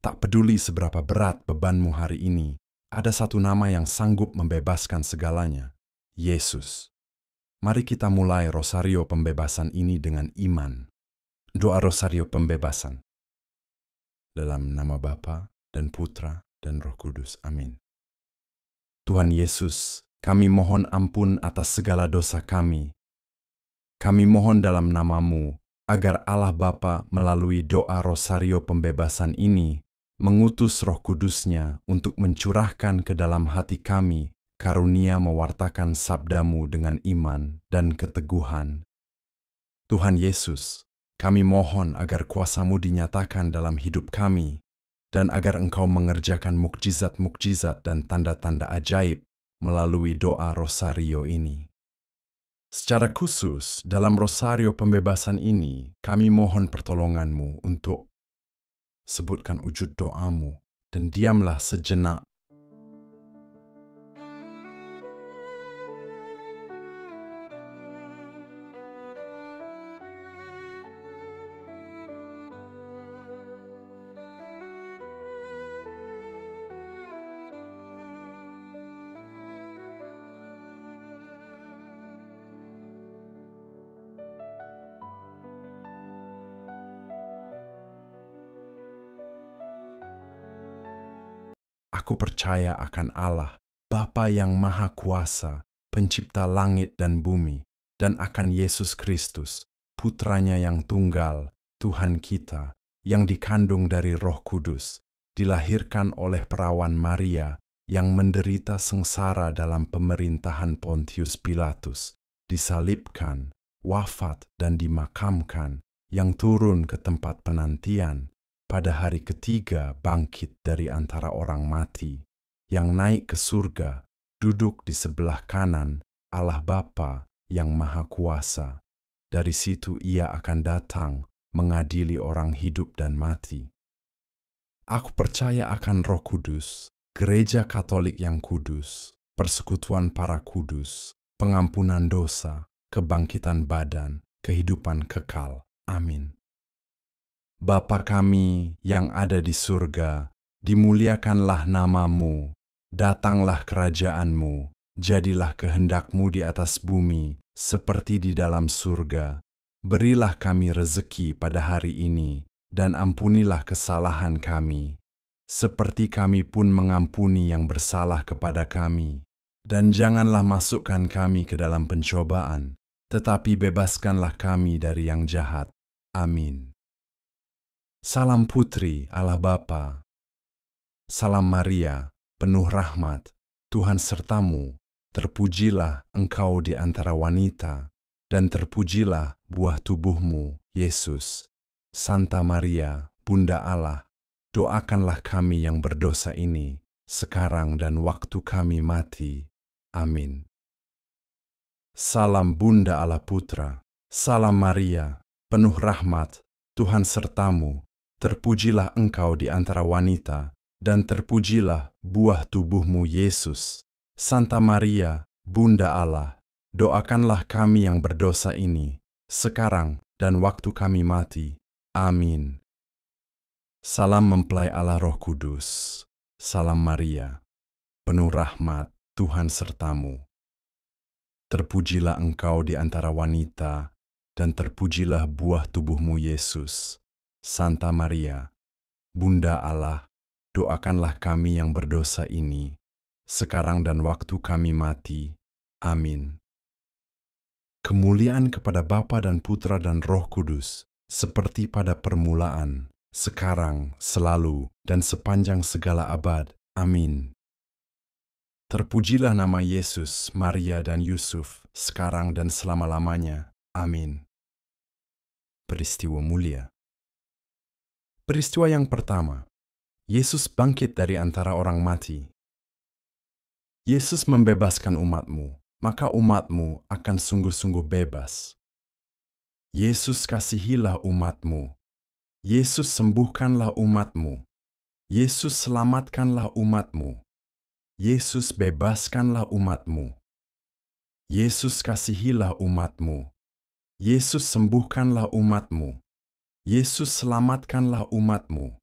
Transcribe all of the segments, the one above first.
Tak peduli seberapa berat bebanmu hari ini, ada satu nama yang sanggup membebaskan segalanya, Yesus. Mari kita mulai rosario pembebasan ini dengan iman. Doa rosario pembebasan. Dalam nama Bapa dan Putra dan Roh Kudus. Amin. Tuhan Yesus, kami mohon ampun atas segala dosa kami. Kami mohon dalam nama-Mu, agar Allah Bapa melalui doa rosario pembebasan ini, mengutus Roh Kudus-Nya untuk mencurahkan ke dalam hati kami karunia mewartakan sabda-Mu dengan iman dan keteguhan. Tuhan Yesus, kami mohon agar kuasa-Mu dinyatakan dalam hidup kami, dan agar Engkau mengerjakan mukjizat-mukjizat dan tanda-tanda ajaib melalui doa rosario ini. Secara khusus, dalam rosario pembebasan ini, kami mohon pertolongan-Mu untuk sebutkan wujud doa-Mu, dan diamlah sejenak. Aku percaya akan Allah, Bapa yang Maha Kuasa, Pencipta langit dan bumi, dan akan Yesus Kristus, Putranya yang tunggal, Tuhan kita, yang dikandung dari Roh Kudus, dilahirkan oleh perawan Maria, yang menderita sengsara dalam pemerintahan Pontius Pilatus, disalibkan, wafat dan dimakamkan, yang turun ke tempat penantian, pada hari ketiga bangkit dari antara orang mati, yang naik ke surga, duduk di sebelah kanan Allah Bapa yang Maha Kuasa. Dari situ Ia akan datang mengadili orang hidup dan mati. Aku percaya akan Roh Kudus, Gereja Katolik yang kudus, persekutuan para kudus, pengampunan dosa, kebangkitan badan, kehidupan kekal. Amin. Bapa kami yang ada di surga, dimuliakanlah nama-Mu, datanglah kerajaan-Mu, jadilah kehendak-Mu di atas bumi, seperti di dalam surga. Berilah kami rezeki pada hari ini, dan ampunilah kesalahan kami, seperti kami pun mengampuni yang bersalah kepada kami. Dan janganlah masukkan kami ke dalam pencobaan, tetapi bebaskanlah kami dari yang jahat. Amin. Salam Putri Allah Bapa. Salam Maria, penuh rahmat, Tuhan sertamu. Terpujilah engkau di antara wanita, dan terpujilah buah tubuhmu, Yesus. Santa Maria, Bunda Allah, doakanlah kami yang berdosa ini, sekarang dan waktu kami mati. Amin. Salam Bunda Allah Putra. Salam Maria, penuh rahmat, Tuhan sertamu. Terpujilah engkau di antara wanita, dan terpujilah buah tubuhmu, Yesus. Santa Maria, Bunda Allah, doakanlah kami yang berdosa ini, sekarang dan waktu kami mati. Amin. Salam mempelai Allah Roh Kudus. Salam Maria, penuh rahmat, Tuhan sertamu. Terpujilah engkau di antara wanita, dan terpujilah buah tubuhmu, Yesus. Santa Maria, Bunda Allah, doakanlah kami yang berdosa ini, sekarang dan waktu kami mati. Amin. Kemuliaan kepada Bapa dan Putra dan Roh Kudus, seperti pada permulaan, sekarang, selalu, dan sepanjang segala abad. Amin. Terpujilah nama Yesus, Maria, dan Yusuf, sekarang dan selama-lamanya. Amin. Peristiwa mulia. Peristiwa yang pertama, Yesus bangkit dari antara orang mati. Yesus membebaskan umat-Mu, maka umat-Mu akan sungguh-sungguh bebas. Yesus kasihilah umat-Mu. Yesus sembuhkanlah umat-Mu. Yesus selamatkanlah umat-Mu. Yesus bebaskanlah umat-Mu. Yesus kasihilah umat-Mu. Yesus sembuhkanlah umat-Mu. Yesus selamatkanlah umat-Mu.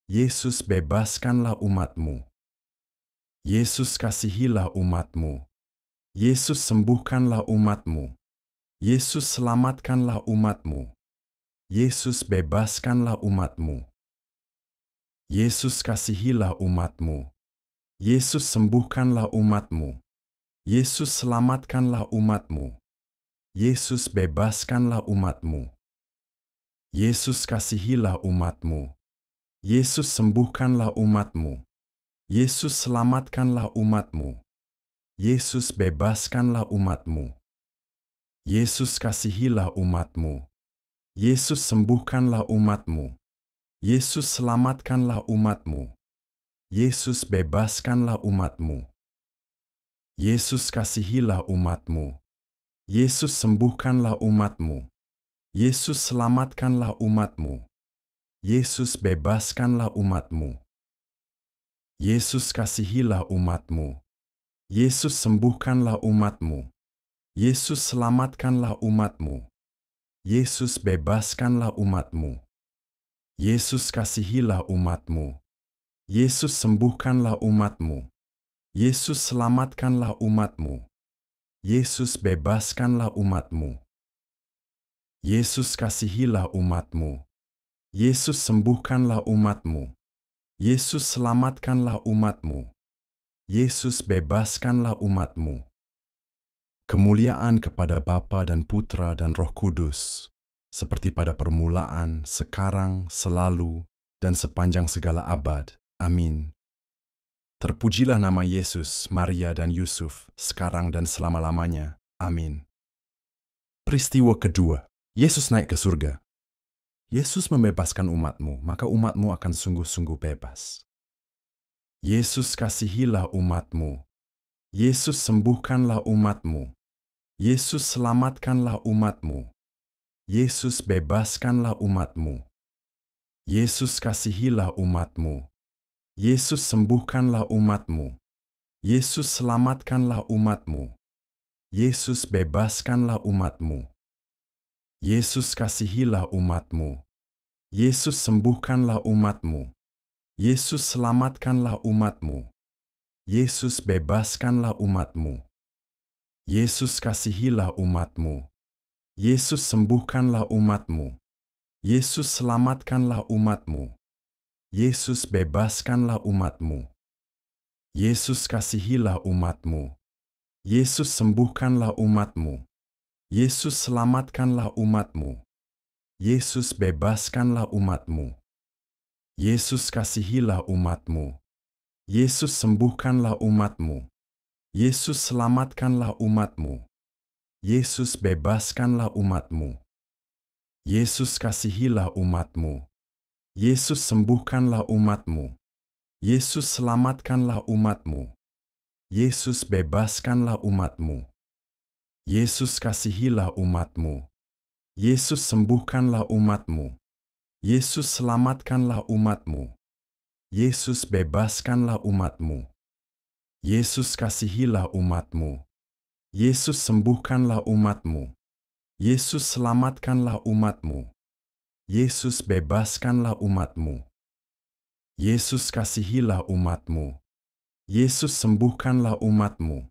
Yesus bebaskanlah umat-Mu. Yesus kasihilah umat-Mu. Yesus sembuhkanlah umat-Mu. Yesus selamatkanlah umat-Mu. Yesus bebaskanlah umat-Mu. Yesus kasihilah umat-Mu. Yesus sembuhkanlah umat-Mu. Yesus selamatkanlah umat-Mu. Yesus bebaskanlah umat-Mu. Yesus kasihilah umat-Mu. Yesus sembuhkanlah umat-Mu. Yesus selamatkanlah umat-Mu. Yesus bebaskanlah umat-Mu. Yesus kasihilah umat-Mu. Yesus sembuhkanlah umat-Mu. Yesus selamatkanlah umat-Mu. Yesus bebaskanlah umat-Mu. Yesus kasihilah umat-Mu. Yesus sembuhkanlah umat-Mu. Yesus selamatkanlah umat-Mu. Yesus bebaskanlah umat-Mu. Yesus kasihilah umat-Mu. Yesus sembuhkanlah umat-Mu. Yesus selamatkanlah umat-Mu. Yesus bebaskanlah umat-Mu. Yesus kasihilah umat-Mu. Yesus sembuhkanlah umat-Mu. Yesus selamatkanlah umat-Mu. Yesus bebaskanlah umat-Mu. Yesus kasihilah umat-Mu. Yesus sembuhkanlah umat-Mu. Yesus selamatkanlah umat-Mu. Yesus bebaskanlah umat-Mu. Kemuliaan kepada Bapa dan Putra dan Roh Kudus, seperti pada permulaan, sekarang, selalu, dan sepanjang segala abad. Amin. Terpujilah nama Yesus, Maria, dan Yusuf, sekarang dan selama-lamanya. Amin. Peristiwa kedua, Yesus naik ke surga. Yesus membebaskan umat-Mu, maka umat-Mu akan sungguh-sungguh bebas. Yesus kasihilah umat-Mu. Yesus sembuhkanlah umat-Mu. Yesus selamatkanlah umat-Mu. Yesus bebaskanlah umat-Mu. Yesus kasihilah umat-Mu. Yesus sembuhkanlah umat-Mu. Yesus selamatkanlah umat-Mu. Yesus bebaskanlah umat-Mu. Yesus kasihilah umat-Mu. Yesus sembuhkanlah umat-Mu. Yesus selamatkanlah umat-Mu. Yesus bebaskanlah umat-Mu. Yesus kasihilah umat-Mu. Yesus sembuhkanlah umat-Mu. Yesus selamatkanlah umat-Mu. Yesus bebaskanlah umat-Mu. Yesus kasihilah umat-Mu. Yesus sembuhkanlah umat-Mu. Yesus selamatkanlah umat-Mu. Yesus bebaskanlah umat-Mu. Yesus kasihilah umat-Mu. Yesus sembuhkanlah umat-Mu. Yesus selamatkanlah umat-Mu. Yesus bebaskanlah umat-Mu. Yesus kasihilah umat-Mu. Yesus sembuhkanlah umat-Mu. Yesus selamatkanlah umat-Mu. Yesus bebaskanlah umat-Mu. Yesus kasihilah umat-Mu. Yesus sembuhkanlah umat-Mu. Yesus selamatkanlah umat-Mu. Yesus bebaskanlah umat-Mu. Yesus kasihilah umat-Mu. Yesus sembuhkanlah umat-Mu. Yesus selamatkanlah umat-Mu. Yesus bebaskanlah umat-Mu. Yesus kasihilah umat-Mu. Yesus sembuhkanlah umat-Mu.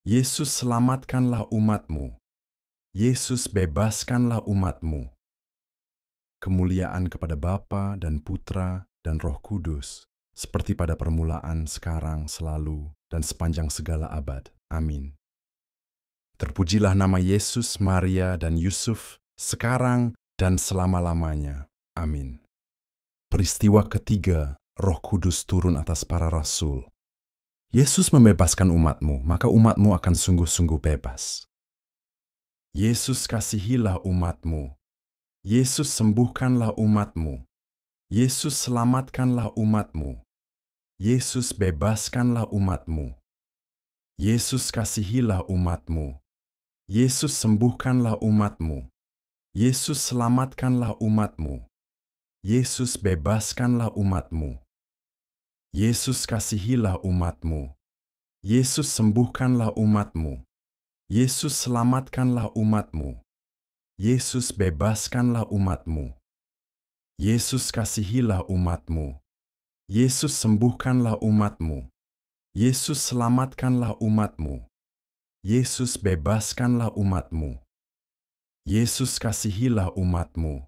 Yesus selamatkanlah umat-Mu. Yesus bebaskanlah umat-Mu. Kemuliaan kepada Bapa dan Putra dan Roh Kudus, seperti pada permulaan, sekarang, selalu, dan sepanjang segala abad. Amin. Terpujilah nama Yesus, Maria, dan Yusuf, sekarang dan selama-lamanya. Amin. Peristiwa ketiga, Roh Kudus turun atas para rasul. Yesus membebaskan umat-Mu, maka umat-Mu akan sungguh-sungguh bebas. Yesus kasihilah umat-Mu. Yesus sembuhkanlah umat-Mu. Yesus selamatkanlah umat-Mu. Yesus bebaskanlah umat-Mu. Yesus kasihilah umat-Mu. Yesus sembuhkanlah umat-Mu. Yesus selamatkanlah umat-Mu. Yesus bebaskanlah umat-Mu. Yesus kasihilah umat-Mu. Yesus sembuhkanlah umat-Mu. Yesus selamatkanlah umat-Mu. Yesus bebaskanlah umat-Mu. Yesus kasihilah umat-Mu. Yesus sembuhkanlah umat-Mu. Yesus selamatkanlah umat-Mu. Yesus bebaskanlah umat-Mu. Yesus kasihilah umat-Mu.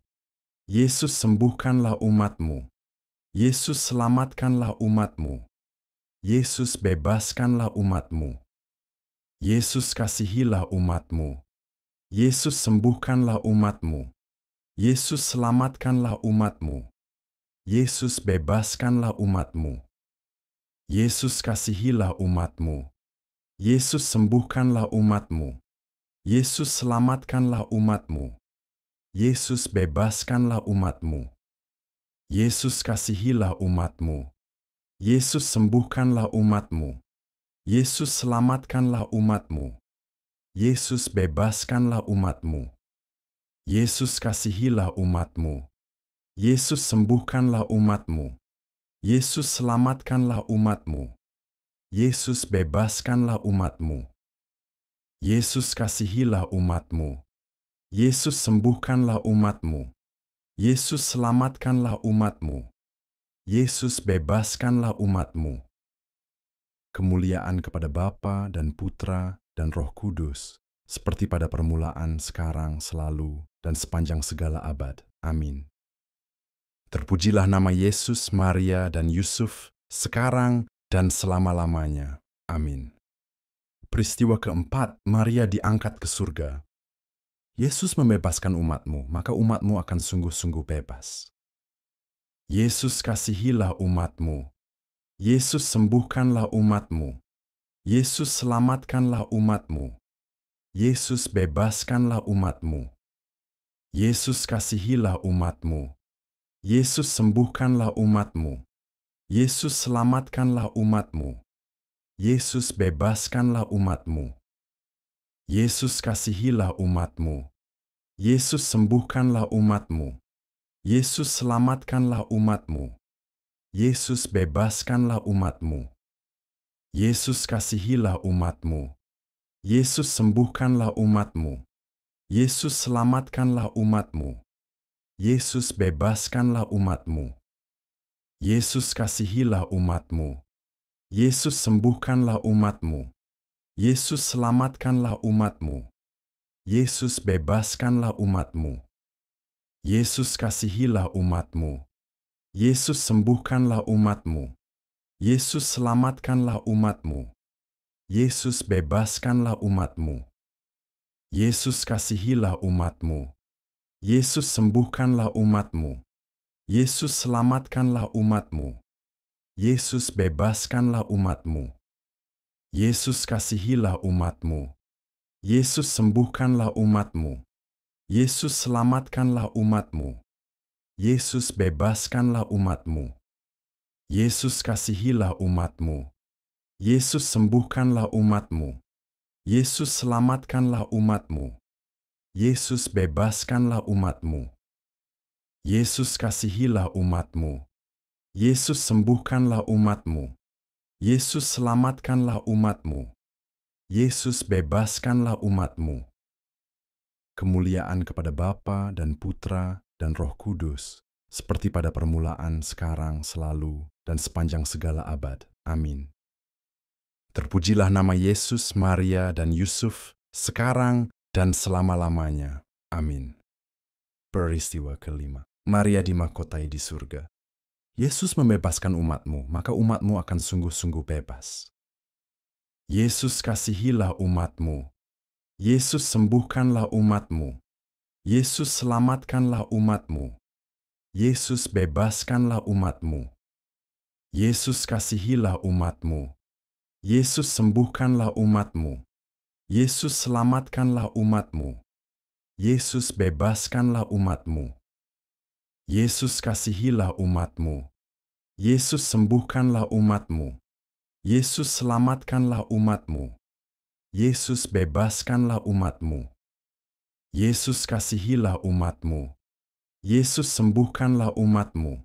Yesus sembuhkanlah umat-Mu. Yesus selamatkanlah umat-Mu. Yesus bebaskanlah umat-Mu. Yesus kasihilah umat-Mu. Yesus sembuhkanlah umat-Mu. Yesus selamatkanlah umat-Mu. Yesus bebaskanlah umat-Mu. Yesus kasihilah umat-Mu. Yesus sembuhkanlah umat-Mu. Yesus selamatkanlah umat-Mu. Yesus bebaskanlah umat-Mu. Yesus kasihilah umat-Mu. Yesus sembuhkanlah umat-Mu. Yesus selamatkanlah umat-Mu. Yesus bebaskanlah umat-Mu. Yesus kasihilah umat-Mu. Yesus sembuhkanlah umat-Mu. Yesus selamatkanlah umat-Mu. Yesus bebaskanlah umat-Mu. Yesus kasihilah umat-Mu. Yesus sembuhkanlah umat-Mu. Yesus selamatkanlah umat-Mu. Yesus bebaskanlah umat-Mu. Kemuliaan kepada Bapa dan Putra dan Roh Kudus, seperti pada permulaan, sekarang, selalu, dan sepanjang segala abad. Amin. Terpujilah nama Yesus, Maria, dan Yusuf, sekarang dan selama-lamanya. Amin. Peristiwa keempat, Maria diangkat ke surga. Yesus membebaskan umat-Mu, maka umat-Mu akan sungguh-sungguh bebas. Yesus kasihilah umat-Mu. Yesus sembuhkanlah umat-Mu. Yesus selamatkanlah umat-Mu. Yesus bebaskanlah umat-Mu. Yesus kasihilah umat-Mu. Yesus sembuhkanlah umat-Mu. Yesus selamatkanlah umat-Mu. Yesus bebaskanlah umat-Mu. Yesus kasihilah umat-Mu. Yesus sembuhkanlah umat-Mu. Yesus selamatkanlah umat-Mu. Yesus bebaskanlah umat-Mu. Yesus kasihilah umat-Mu. Yesus sembuhkanlah umat-Mu. Yesus selamatkanlah umat-Mu. Yesus bebaskanlah umat-Mu. Yesus kasihilah umat-Mu. Yesus sembuhkanlah umat-Mu. Yesus selamatkanlah umat-Mu. Yesus bebaskanlah umat-Mu. Yesus kasihilah umat-Mu. Yesus sembuhkanlah umat-Mu. Yesus selamatkanlah umat-Mu. Yesus bebaskanlah umat-Mu. Yesus kasihilah umat-Mu. Yesus sembuhkanlah umat-Mu. Yesus selamatkanlah umat-Mu. Yesus bebaskanlah umat-Mu. Yesus kasihilah umat-Mu. Yesus sembuhkanlah umat-Mu. Yesus selamatkanlah umat-Mu. Yesus bebaskanlah umat-Mu. Yesus kasihilah umat-Mu. Yesus sembuhkanlah umat-Mu. Yesus selamatkanlah umat-Mu. Yesus bebaskanlah umat-Mu. Yesus kasihilah umat-Mu. Yesus sembuhkanlah umat-Mu. Yesus selamatkanlah umat-Mu. Yesus bebaskanlah umat-Mu. Kemuliaan kepada Bapa dan Putra dan Roh Kudus, seperti pada permulaan, sekarang, selalu, dan sepanjang segala abad. Amin. Terpujilah nama Yesus, Maria, dan Yusuf, sekarang dan selama-lamanya. Amin. Peristiwa kelima, Maria dimahkotai di surga. Yesus membebaskan umat-Mu, maka umat-Mu akan sungguh-sungguh bebas. Yesus kasihilah umat-Mu. Yesus sembuhkanlah umat-Mu. Yesus selamatkanlah umat-Mu. Yesus bebaskanlah umat-Mu. Yesus kasihilah umat-Mu. Yesus sembuhkanlah umat-Mu. Yesus selamatkanlah umat-Mu. Yesus bebaskanlah umat-Mu. Yesus kasihilah umat-Mu. Yesus sembuhkanlah umat-Mu. Yesus selamatkanlah umat-Mu. Yesus bebaskanlah umat-Mu. Yesus kasihilah umat-Mu. Yesus sembuhkanlah umat-Mu.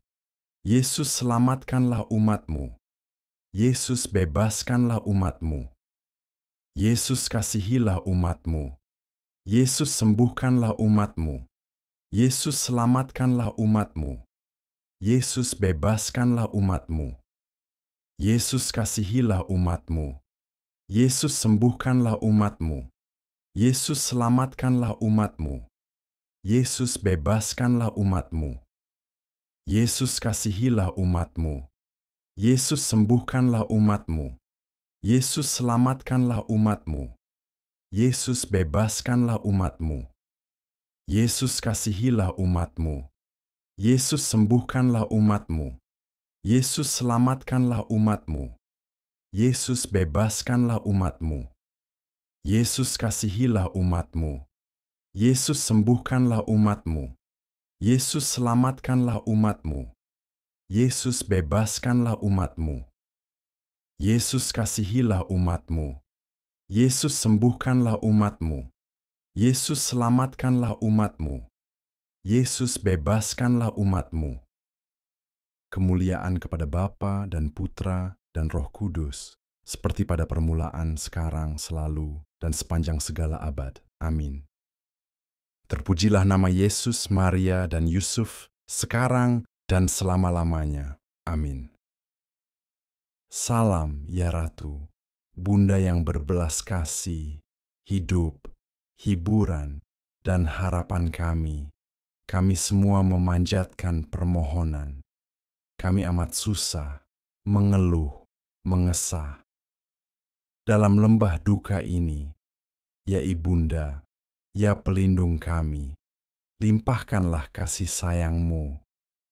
Yesus selamatkanlah umat-Mu. Yesus bebaskanlah umat-Mu. Yesus kasihilah umat-Mu. Yesus sembuhkanlah umat-Mu. Yesus selamatkanlah umat-Mu. Yesus bebaskanlah umat-Mu. Yesus kasihilah umat-Mu. Yesus sembuhkanlah umat-Mu. Yesus selamatkanlah umat-Mu. Yesus bebaskanlah umat-Mu. Yesus kasihilah umat-Mu. Yesus sembuhkanlah umat-Mu. Yesus selamatkanlah umat-Mu. Yesus bebaskanlah umat-Mu. Yesus kasihilah umat-Mu. Yesus sembuhkanlah umat-Mu. Yesus selamatkanlah umat-Mu. Yesus bebaskanlah umat-Mu. Yesus kasihilah umat-Mu. Yesus sembuhkanlah umat-Mu. Yesus selamatkanlah umat-Mu. Yesus bebaskanlah umat-Mu. Yesus kasihilah umat-Mu. Yesus sembuhkanlah umat-Mu. Yesus selamatkanlah umat-Mu. Yesus bebaskanlah umat-Mu. Kemuliaan kepada Bapa dan Putra dan Roh Kudus, seperti pada permulaan, sekarang, selalu, dan sepanjang segala abad. Amin. Terpujilah nama Yesus, Maria, dan Yusuf, sekarang dan selama-lamanya. Amin. Salam, ya Ratu, Bunda yang berbelas kasih, hidup, hiburan, dan harapan kami. Kami semua memanjatkan permohonan. Kami amat susah, mengeluh, mengesah. Dalam lembah duka ini, ya Ibunda, ya pelindung kami, limpahkanlah kasih sayang-Mu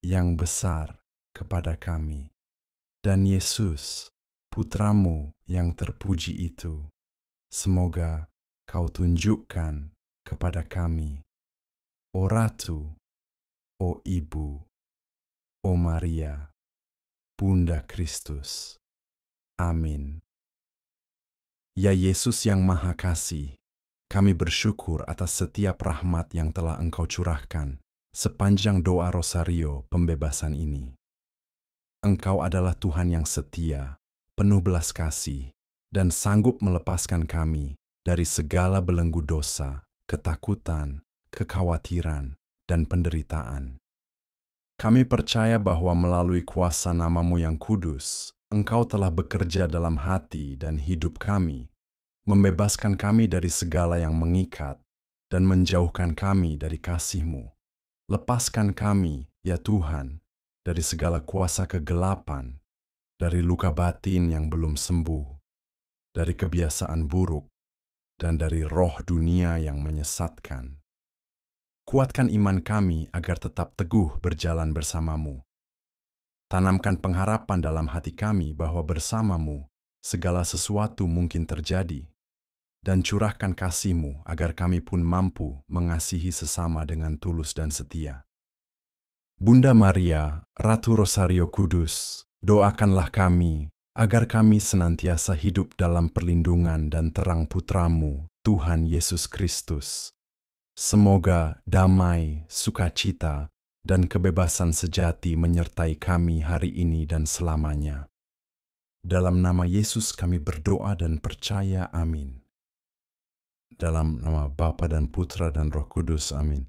yang besar kepada kami. Dan Yesus, Putra-Mu yang terpuji itu, semoga Kau tunjukkan kepada kami. O Ratu, o Ibu, o Maria, Bunda Kristus. Amin. Ya Yesus yang Maha Kasih, kami bersyukur atas setiap rahmat yang telah Engkau curahkan sepanjang doa Rosario pembebasan ini. Engkau adalah Tuhan yang setia, penuh belas kasih, dan sanggup melepaskan kami dari segala belenggu dosa, ketakutan, kekhawatiran, dan penderitaan. Kami percaya bahwa melalui kuasa nama-Mu yang kudus, Engkau telah bekerja dalam hati dan hidup kami, membebaskan kami dari segala yang mengikat, dan menjauhkan kami dari kasih-Mu. Lepaskan kami, ya Tuhan, dari segala kuasa kegelapan, dari luka batin yang belum sembuh, dari kebiasaan buruk, dan dari roh dunia yang menyesatkan. Kuatkan iman kami agar tetap teguh berjalan bersama-Mu. Tanamkan pengharapan dalam hati kami bahwa bersama-Mu segala sesuatu mungkin terjadi, dan curahkan kasih-Mu agar kami pun mampu mengasihi sesama dengan tulus dan setia. Bunda Maria, Ratu Rosario Kudus, doakanlah kami agar kami senantiasa hidup dalam perlindungan dan terang Putra-Mu, Tuhan Yesus Kristus. Semoga damai, sukacita, dan kebebasan sejati menyertai kami hari ini dan selamanya. Dalam nama Yesus kami berdoa dan percaya, amin. Dalam nama Bapa dan Putra dan Roh Kudus, amin.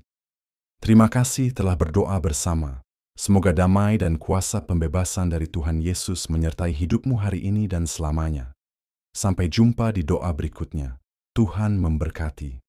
Terima kasih telah berdoa bersama. Semoga damai dan kuasa pembebasan dari Tuhan Yesus menyertai hidupmu hari ini dan selamanya. Sampai jumpa di doa berikutnya. Tuhan memberkati.